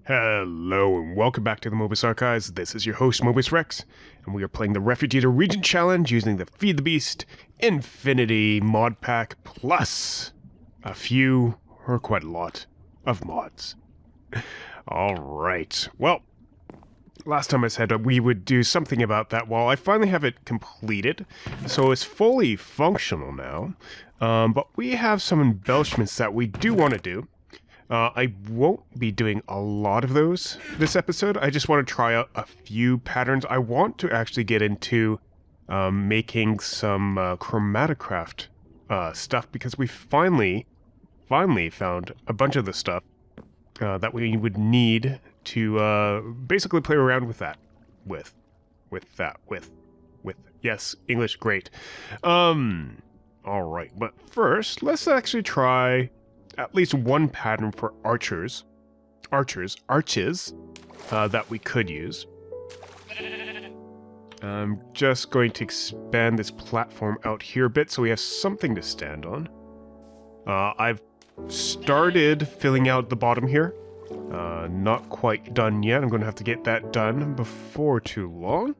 Hello and welcome back to the Mobius Archives. This is your host Mobius Rex, and we are playing the Refugee to Regent challenge using the Feed the Beast Infinity mod pack plus a few, or quite a lot, of mods. Alright, well, last time I said we would do something about that. Well, I finally have it completed, so it's fully functional now, but we have some embellishments that we do want to do. I won't be doing a lot of those this episode. I just want to try out a few patterns. I want to actually get into making some Chromaticraft stuff because we finally found a bunch of the stuff that we would need to basically play around with that. With yes, English, great. Alright, but first, let's actually try at least one pattern for arches, that we could use. I'm just going to expand this platform out here a bit so we have something to stand on. I've started filling out the bottom here. Not quite done yet. I'm going to have to get that done before too long.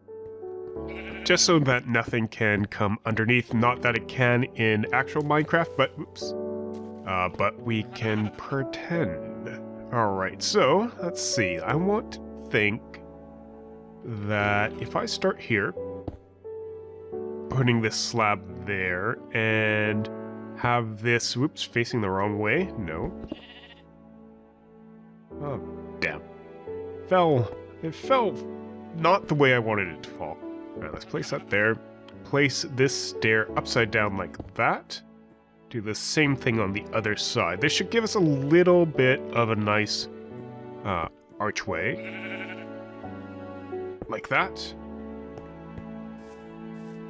Just so that nothing can come underneath. Not that it can in actual Minecraft, but oops. But we can pretend. Alright, so, let's see. I want to think that if I start here, putting this slab there, and have this, whoops, facing the wrong way. No. Oh, damn. It fell not the way I wanted it to fall. Alright, let's place that there. Place this stair upside down like that. Do the same thing on the other side. This should give us a little bit of a nice archway. Like that.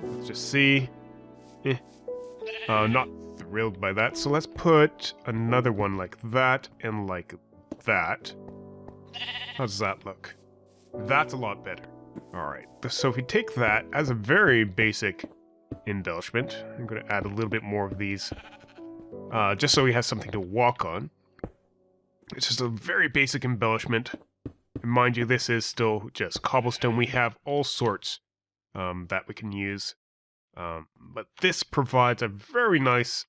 Let's just see. Not thrilled by that. So let's put another one like that and like that. How does that look? That's a lot better. Alright, so if we take that as a very basic embellishment, I'm going to add a little bit more of these, just so we have something to walk on. It's just a very basic embellishment. And mind you, this is still just cobblestone. We have all sorts that we can use, but this provides a very nice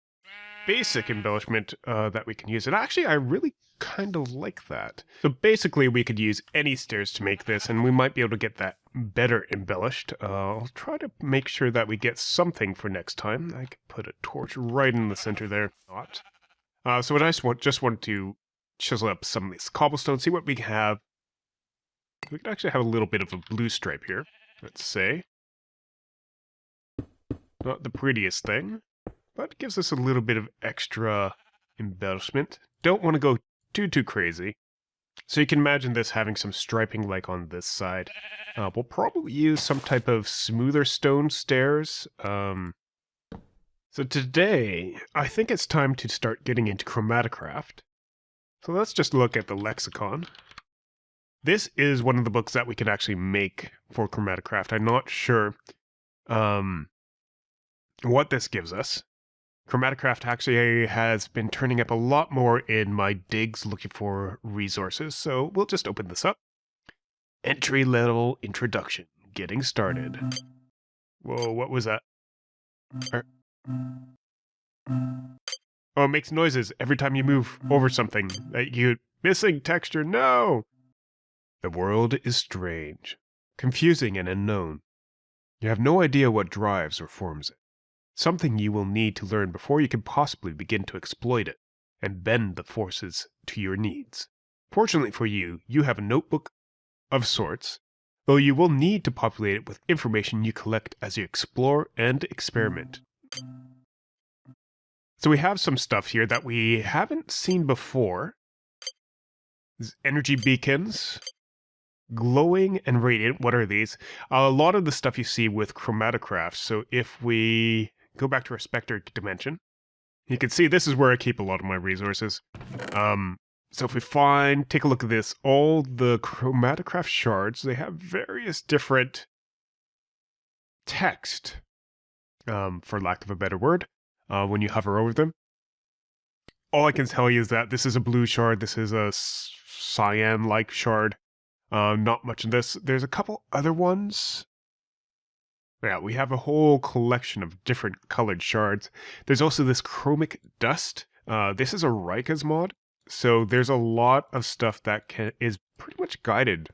basic embellishment that we can use. And actually, I really kind of like that. So basically, we could use any stairs to make this, and we might be able to get that better embellished. I'll try to make sure that we get something for next time. I could put a torch right in the center there. Not. So I just want to chisel up some of this cobblestone, see what we have. We could actually have a little bit of a blue stripe here, let's say. Not the prettiest thing, but it gives us a little bit of extra embellishment. Don't want to go too crazy. So you can imagine this having some striping like on this side. We'll probably use some type of smoother stone stairs. So today, I think it's time to start getting into Chromaticraft. So let's just look at the lexicon. This is one of the books that we can actually make for Chromaticraft. I'm not sure what this gives us. Chromaticraft actually has been turning up a lot more in my digs looking for resources, so we'll just open this up. Entry-level introduction. Getting started. Whoa, what was that? Oh, it makes noises every time you move over something. Missing texture, no! The world is strange, confusing and unknown. You have no idea what drives or forms it. Something you will need to learn before you can possibly begin to exploit it, and bend the forces to your needs. Fortunately for you, you have a notebook of sorts, though you will need to populate it with information you collect as you explore and experiment. So we have some stuff here that we haven't seen before. These energy beacons. Glowing and radiant, what are these? A lot of the stuff you see with Chromaticraft, so if we go back to our Spectre dimension, you can see this is where I keep a lot of my resources. So if we take a look at this, all the Chromaticraft shards, they have various different text, for lack of a better word, when you hover over them. All I can tell you is that this is a blue shard, this is a cyan-like shard. Not much in this. There's a couple other ones. Yeah, we have a whole collection of different colored shards. There's also this chromic dust. This is a Rika's mod, so there's a lot of stuff that is pretty much guided,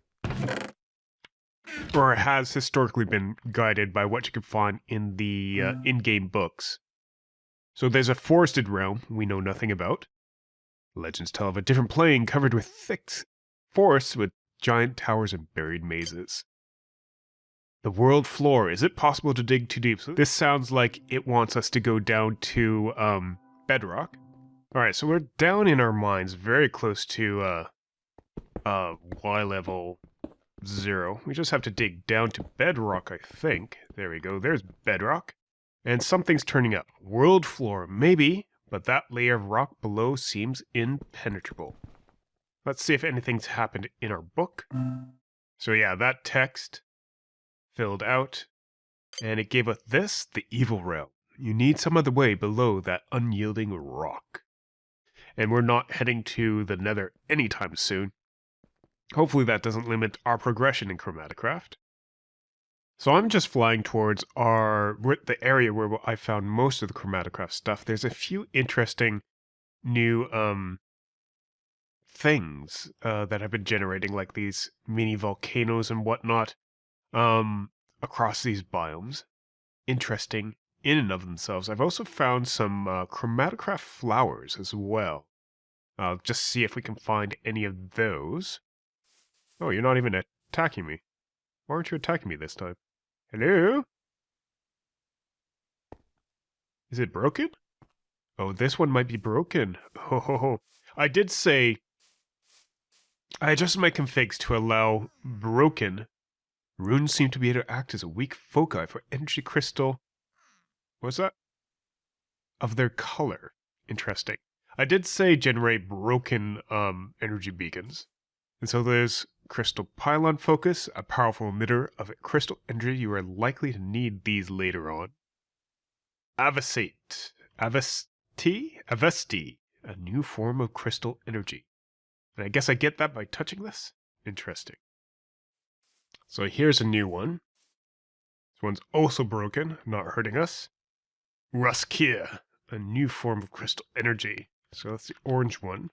or has historically been guided by what you can find in the in-game books. So there's a forested realm we know nothing about. Legends tell of a different plain covered with thick forests with giant towers and buried mazes. The world floor. Is it possible to dig too deep? So this sounds like it wants us to go down to bedrock. Alright, so we're down in our mines, very close to Y level 0. We just have to dig down to bedrock, I think. There we go, there's bedrock. And something's turning up. World floor, maybe, but that layer of rock below seems impenetrable. Let's see if anything's happened in our book. So yeah, that text filled out, and it gave us this, the evil realm. You need some other way below that unyielding rock. And we're not heading to the nether anytime soon. Hopefully that doesn't limit our progression in Chromaticraft. So I'm just flying towards the area where I found most of the Chromaticraft stuff. There's a few interesting new things that have been generating, like these mini volcanoes and whatnot. Across these biomes. Interesting in and of themselves. I've also found some Chromaticraft flowers as well. I'll just see if we can find any of those. Oh, you're not even attacking me. Why aren't you attacking me this time? Hello? Is it broken? Oh, this one might be broken. Ho ho ho. I did say I adjusted my configs to allow broken. Runes seem to be able to act as a weak foci for energy crystal. What's that? Of their color. Interesting. I did say generate broken energy beacons. And so there's crystal pylon focus, a powerful emitter of crystal energy. You are likely to need these later on. Avestate. Avesti. A new form of crystal energy. And I guess I get that by touching this? Interesting. So here's a new one. This one's also broken, not hurting us. Ruskia, a new form of crystal energy. So that's the orange one.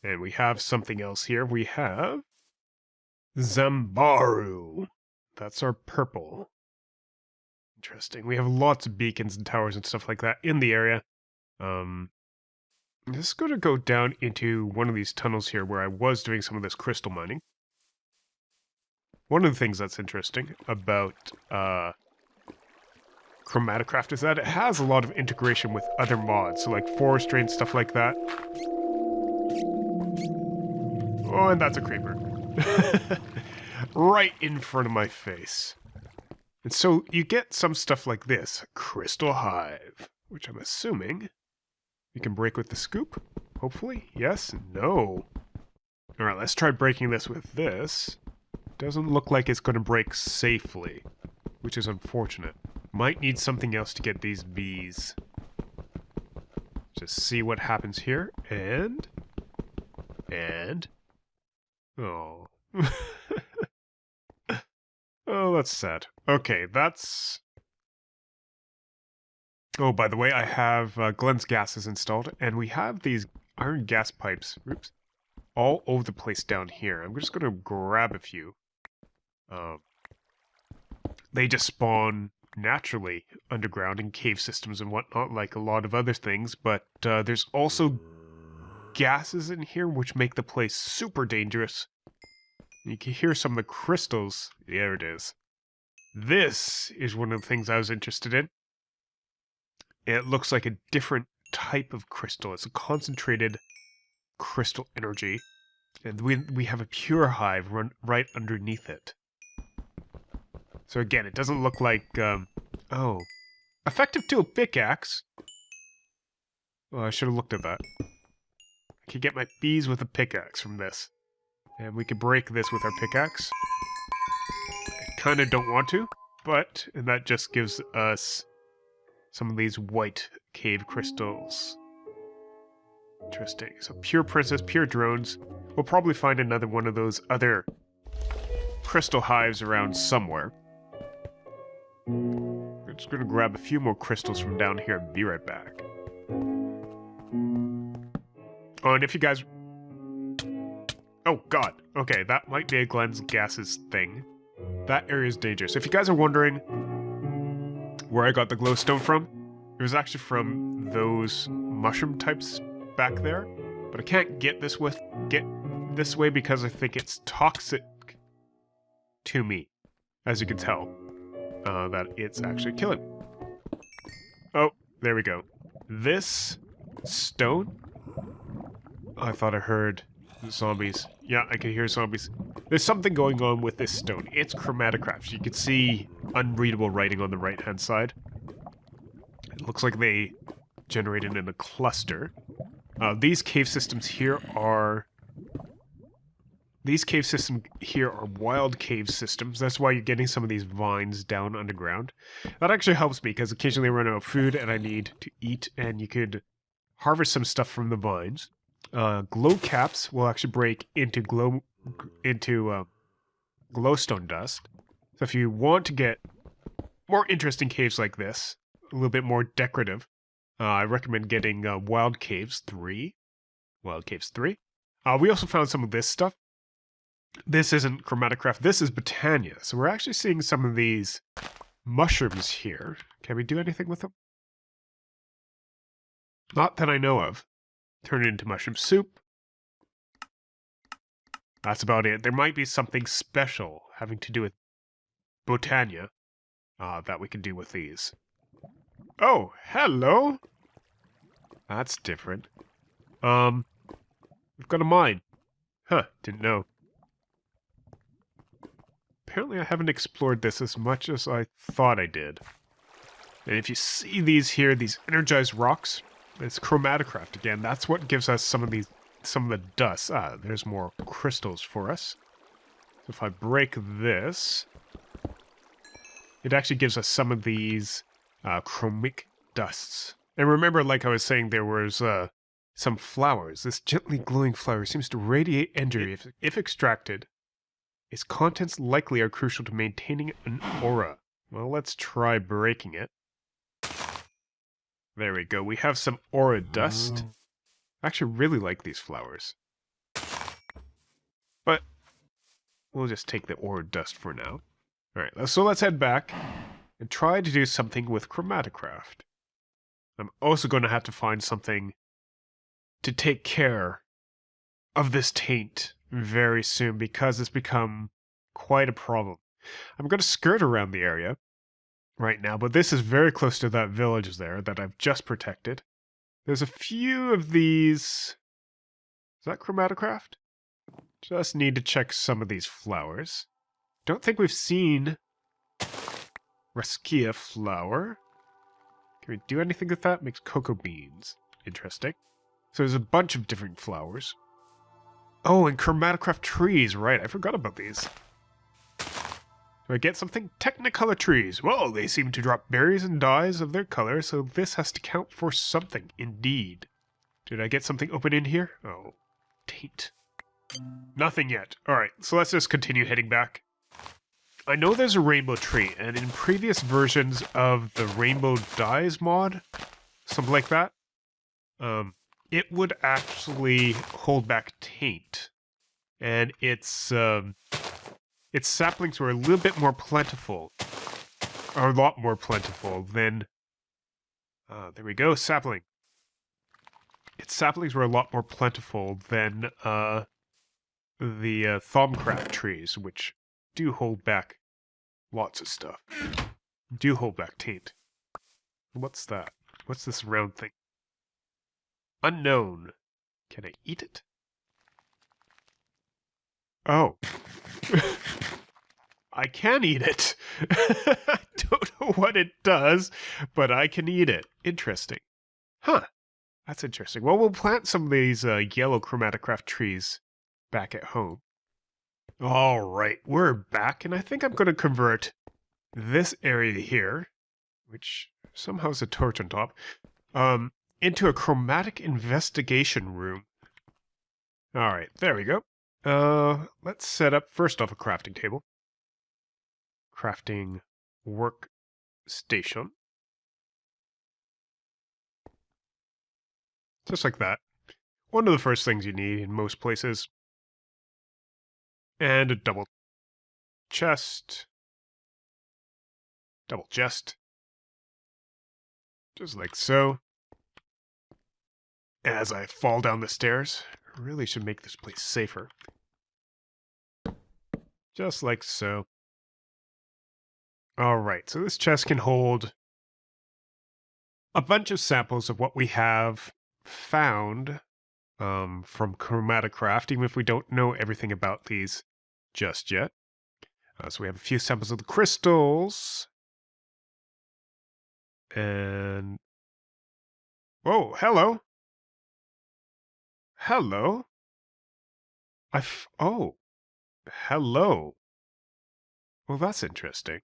And we have something else here. We have Zambaru. That's our purple. Interesting. We have lots of beacons and towers and stuff like that in the area. I'm just going to go down into one of these tunnels here where I was doing some of this crystal mining. One of the things that's interesting about Chromaticraft is that it has a lot of integration with other mods, so like forestry and stuff like that. Oh, and that's a creeper. Right in front of my face. And so you get some stuff like this, Crystal Hive, which I'm assuming we can break with the scoop, hopefully. Yes? No. Alright, let's try breaking this with this. Doesn't look like it's going to break safely, which is unfortunate. Might need something else to get these bees. Just see what happens here, and... Oh. Oh, that's sad. Okay, that's... Oh, by the way, I have Glenn's gases installed, and we have these iron gas pipes, oops, all over the place down here. I'm just going to grab a few. They just spawn naturally underground in cave systems and whatnot, like a lot of other things, but there's also gases in here which make the place super dangerous. You can hear some of the crystals. There it is. This is one of the things I was interested in. It looks like a different type of crystal. It's a concentrated crystal energy. And we have a pure hive run right underneath it. So again, it doesn't look like, oh. Effective to a pickaxe. Well, I should have looked at that. I can get my bees with a pickaxe from this. And we can break this with our pickaxe. I kind of don't want to, but and that just gives us some of these white cave crystals. Interesting. So pure princess, pure drones. We'll probably find another one of those other crystal hives around somewhere. We're just gonna grab a few more crystals from down here and be right back. Oh, and if you guys... Oh, God. Okay, that might be a Glenn's gases thing. That area is dangerous. If you guys are wondering where I got the glowstone from, it was actually from those mushroom types back there. But I can't get this way because I think it's toxic to me, as you can tell. That it's actually killing me. Oh, there we go. This stone? Oh, I thought I heard zombies. Yeah, I can hear zombies. There's something going on with this stone. It's Chromaticraft. You can see unreadable writing on the right-hand side. It looks like they generated in a cluster. These cave systems here are... These cave systems here are wild cave systems. That's why you're getting some of these vines down underground. That actually helps me, because occasionally I run out of food and I need to eat, and you could harvest some stuff from the vines. Glow caps will actually break into glowstone dust. So if you want to get more interesting caves like this, a little bit more decorative, I recommend getting Wild Caves 3. Wild Caves 3. We also found some of this stuff. This isn't Chromaticraft, this is Botania. So we're actually seeing some of these mushrooms here. Can we do anything with them? Not that I know of. Turn it into mushroom soup. That's about it. There might be something special having to do with Botania that we can do with these. Oh, hello! That's different. We've got a mine. Huh, didn't know. Apparently I haven't explored this as much as I thought I did. And if you see these here, these energized rocks, it's Chromaticraft again. That's what gives us some of the dust. Ah, there's more crystals for us. So if I break this, it actually gives us some of these chromic dusts. And remember, like I was saying, there was some flowers. This gently glowing flower seems to radiate energy if extracted. Its contents likely are crucial to maintaining an aura. Well, let's try breaking it. There we go. We have some aura dust. I actually really like these flowers. But we'll just take the aura dust for now. Alright, so let's head back and try to do something with Chromaticraft. I'm also going to have to find something to take care of this taint very soon, because it's become quite a problem. I'm going to skirt around the area right now, but this is very close to that village there that I've just protected. There's a few of these... Is that Chromaticraft? Just need to check some of these flowers. Don't think we've seen Raskia flower. Can we do anything with that? Makes cocoa beans. Interesting. So there's a bunch of different flowers. Oh, and Chromaticraft trees, right. I forgot about these. Do I get something? Technicolor trees. Whoa, they seem to drop berries and dyes of their color, so this has to count for something, indeed. Did I get something open in here? Oh, taint. Nothing yet. Alright, so let's just continue heading back. I know there's a rainbow tree, and in previous versions of the Rainbow Dyes mod, something like that, it would actually hold back taint. And its saplings were a little bit more plentiful. Or a lot more plentiful than... there we go, sapling. Its saplings were a lot more plentiful than the Thaumic trees, which do hold back lots of stuff. Do hold back taint. What's that? What's this round thing? Unknown. Can I eat it? Oh. I can eat it. I don't know what it does, but I can eat it. Interesting. Huh. That's interesting. Well, we'll plant some of these yellow Chromaticraft trees back at home. Alright, we're back, and I think I'm going to convert this area here, which somehow has a torch on top, into a chromatic investigation room. Alright, there we go. Let's set up first off a crafting table. Crafting workstation. Just like that. One of the first things you need in most places. And a double chest. Double chest. Just like so. As I fall down the stairs, I really should make this place safer. Just like so. Alright, so this chest can hold a bunch of samples of what we have found from Chromaticraft, even if we don't know everything about these just yet. So we have a few samples of the crystals. And... Whoa, hello! Hello? Oh. Hello. Well, that's interesting.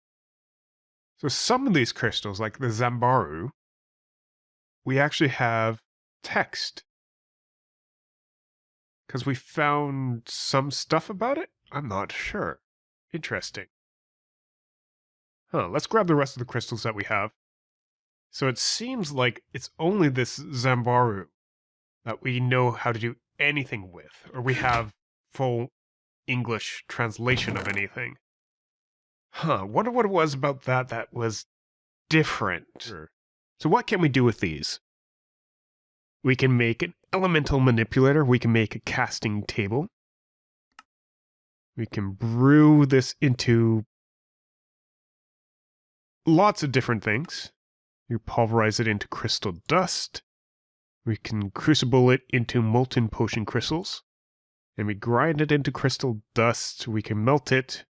So some of these crystals, like the Zambaru, we actually have text. Because we found some stuff about it? I'm not sure. Interesting. Let's grab the rest of the crystals that we have. So it seems like it's only this Zambaru that we know how to do anything with, or we have full English translation of anything. Wonder what it was about that was different. Sure. So what can we do with these? We can make an elemental manipulator. We can make a casting table. We can brew this into lots of different things. You pulverize it into crystal dust. We can crucible it into molten potion crystals. And we grind it into crystal dust. We can melt it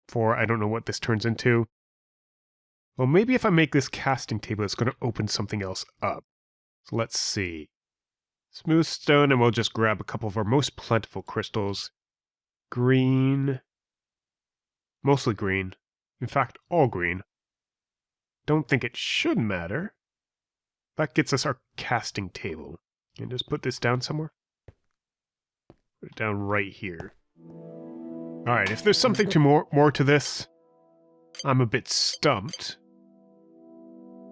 for, I don't know what this turns into. Well, maybe if I make this casting table, it's going to open something else up. So let's see. Smooth stone, and we'll just grab a couple of our most plentiful crystals. Green. Mostly green. In fact, all green. Don't think it should matter. That gets us our casting table. And just put this down somewhere. Put it down right here. Alright, if there's something more to this, I'm a bit stumped.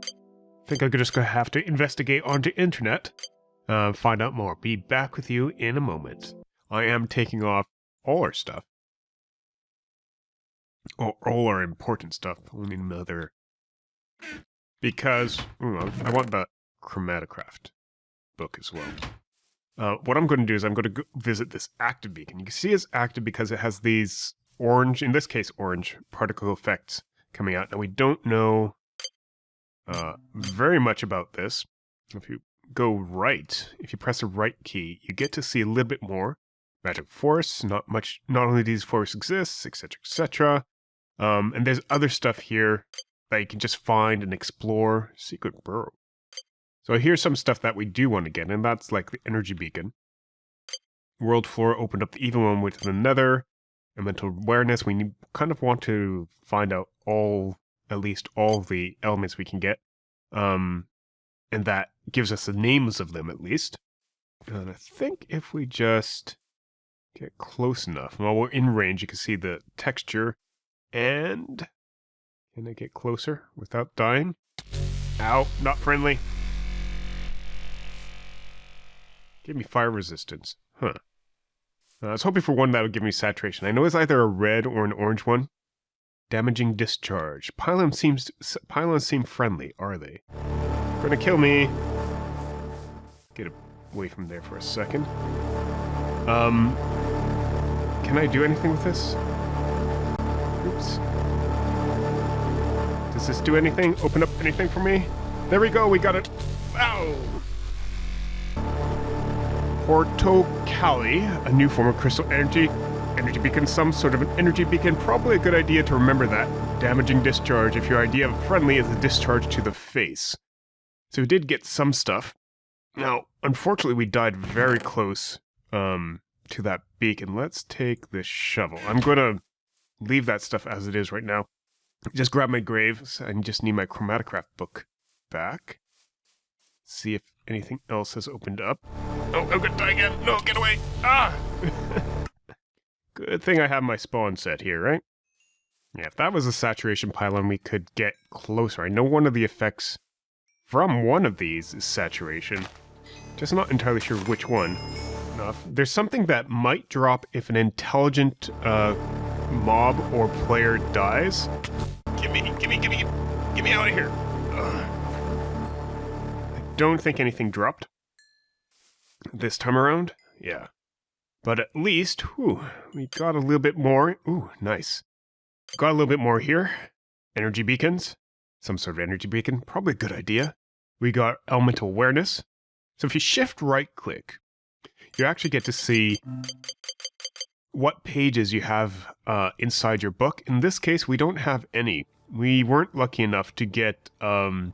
I think I'm just going to have to investigate on the internet. Find out more. Be back with you in a moment. I am taking off all our stuff. All our important stuff. Only another. Because I want the Chromaticraft book as well. What I'm going to do is I'm going to go visit this active beacon. You can see it's active because it has these orange, in this case orange, particle effects coming out. Now we don't know very much about this. If you go right, if you press the right key, you get to see a little bit more. Magic force, not only these force exists, etc., etc. And there's other stuff here that you can just find and explore. Secret burrow. So here's some stuff that we do want to get, and that's like the energy beacon. World floor opened up the even one with the nether. And mental awareness, we kind of want to find out at least all the elements we can get. And that gives us the names of them at least. And I think if we just get close enough, while we're in range, you can see the texture. And can I get closer without dying? Ow, not friendly. Give me fire resistance. Huh. I was hoping for one that would give me saturation. I know it's either a red or an orange one. Damaging discharge. Pylons seem friendly, are they? Gonna kill me. Get away from there for a second. Can I do anything with this? Oops. Does this do anything? Open up anything for me? There we go, we got it. Ow! Portocali, a new form of crystal energy. Energy beacon, some sort of an energy beacon. Probably a good idea to remember that. Damaging discharge if your idea of friendly is a discharge to the face. So we did get some stuff. Now, unfortunately, we died very close to that beacon. Let's take this shovel. I'm going to leave that stuff as it is right now. Just grab my grave. I just need my Chromaticraft book back. See if anything else has opened up. Oh, I'm gonna die again. No, get away. Ah! Good thing I have my spawn set here, right? Yeah, if that was a saturation pylon, we could get closer. I know one of the effects from one of these is saturation. Just not entirely sure which one. There's something that might drop if an intelligent mob or player dies. Get me out of here. Ugh. I don't think anything dropped this time around. Yeah. But at least, we got a little bit more. Ooh, nice. Got a little bit more here. Energy beacons. Some sort of energy beacon. Probably a good idea. We got elemental awareness. So if you shift right click, you actually get to see what pages you have inside your book. In this case, we don't have any. We weren't lucky enough to get to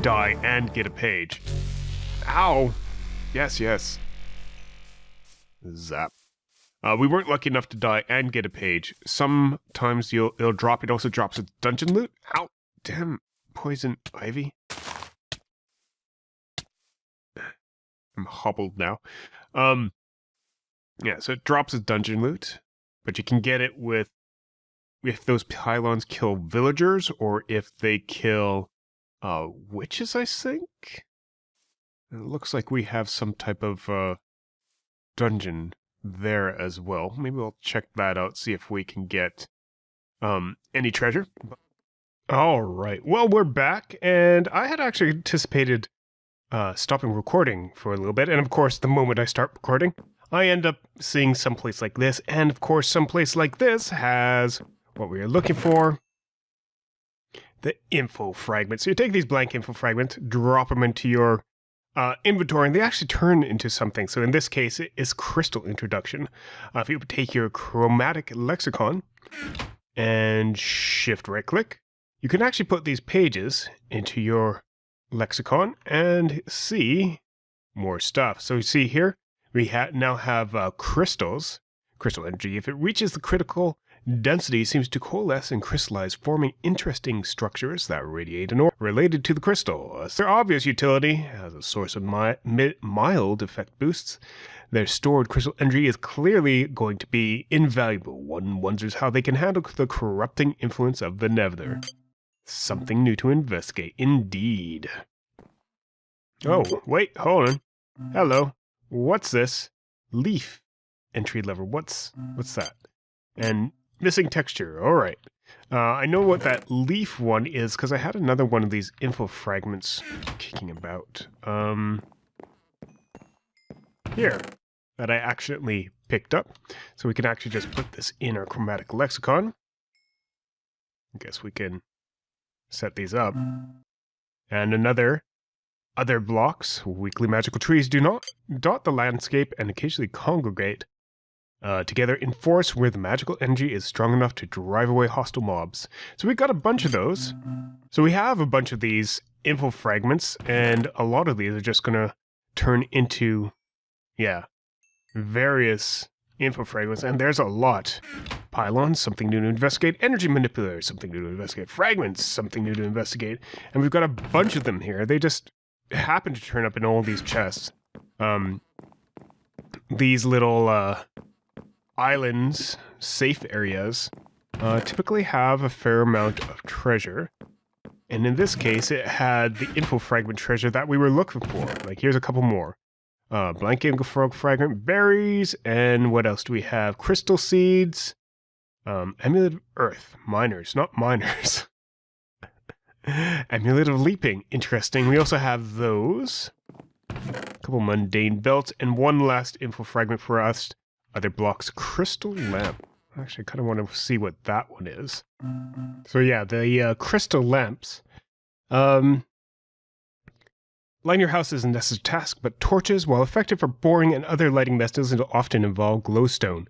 die and get a page. Ow! Yes. Zap. We weren't lucky enough to die and get a page. Sometimes it'll drop. It also drops a dungeon loot. Ow! Damn poison ivy. I'm hobbled now. Yeah, so it drops as dungeon loot, but you can get it with if those pylons kill villagers or if they kill witches, I think. It looks like we have some type of dungeon there as well. Maybe we'll check that out, see if we can get any treasure. All right, well, we're back, and I had actually anticipated stopping recording for a little bit, and of course, the moment I start recording, I end up seeing someplace like this, and of course, someplace like this has what we are looking for, the info fragment. So you take these blank info fragments, drop them into your inventory, and they actually turn into something. So in this case, it is crystal introduction. If you take your chromatic lexicon and shift right click, you can actually put these pages into your lexicon and see more stuff. So you see here, we now have crystals, crystal energy. If it reaches the critical density, it seems to coalesce and crystallize, forming interesting structures that radiate an aura related to the crystal. Their obvious utility as a source of mild effect boosts. Their stored crystal energy is clearly going to be invaluable. One wonders how they can handle the corrupting influence of the Nether. Something new to investigate, indeed. Oh, wait, hold on. Hello. What's this? Leaf. Entry level. What's that? And missing texture. All right. I know what that leaf one is because I had another one of these info fragments kicking about. Here. That I accidentally picked up. So we can actually just put this in our chromatic lexicon. I guess we can set these up. And other blocks, weakly magical trees do not dot the landscape and occasionally congregate together in forests where the magical energy is strong enough to drive away hostile mobs. So we got a bunch of those. So we have a bunch of these info fragments, and a lot of these are just going to turn into, various info fragments, and there's a lot. Pylons, something new to investigate. Energy manipulators, something new to investigate. Fragments, something new to investigate. And we've got a bunch of them here. They just happen to turn up in all these chests. These little islands, safe areas, typically have a fair amount of treasure. And in this case, it had the info fragment treasure that we were looking for. Like, here's a couple more. Blank info fragment, berries, and what else do we have? Crystal seeds, amulet of earth, miners, not miners. Amulet of leaping, interesting. We also have those. A couple mundane belts, and one last info fragment for us. Other blocks, crystal lamp. Actually, I kind of want to see what that one is. So yeah, the crystal lamps. Lighting your house isn't a necessary task, but torches, while effective for boring and other lighting methods, often involve glowstone,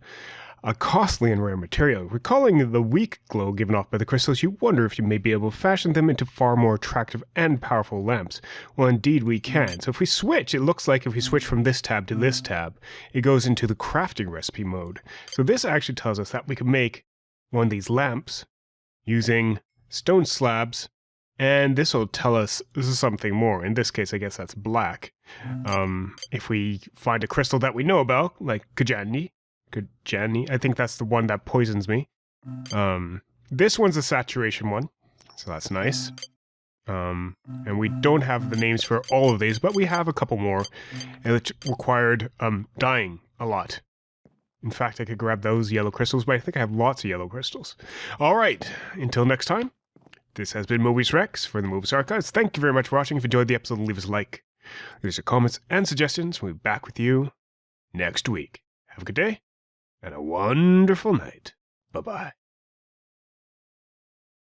a costly and rare material. Recalling the weak glow given off by the crystals, you wonder if you may be able to fashion them into far more attractive and powerful lamps. Well, indeed we can. So if we switch, it looks like if we switch from this tab to this tab, it goes into the crafting recipe mode. So this actually tells us that we can make one of these lamps using stone slabs, and this will tell us this is something more. In this case, I guess that's black. If we find a crystal that we know about, like Kajani, Good Jenny. I think that's the one that poisons me. This one's a saturation one, so that's nice. And we don't have the names for all of these, but we have a couple more, which required dying a lot. In fact, I could grab those yellow crystals, but I think I have lots of yellow crystals. All right, until next time, this has been Mobius Rex for the Mobius Archives. Thank you very much for watching. If you enjoyed the episode, leave us a like. Leave your comments and suggestions. We'll be back with you next week. Have a good day and a wonderful night. Bye-bye.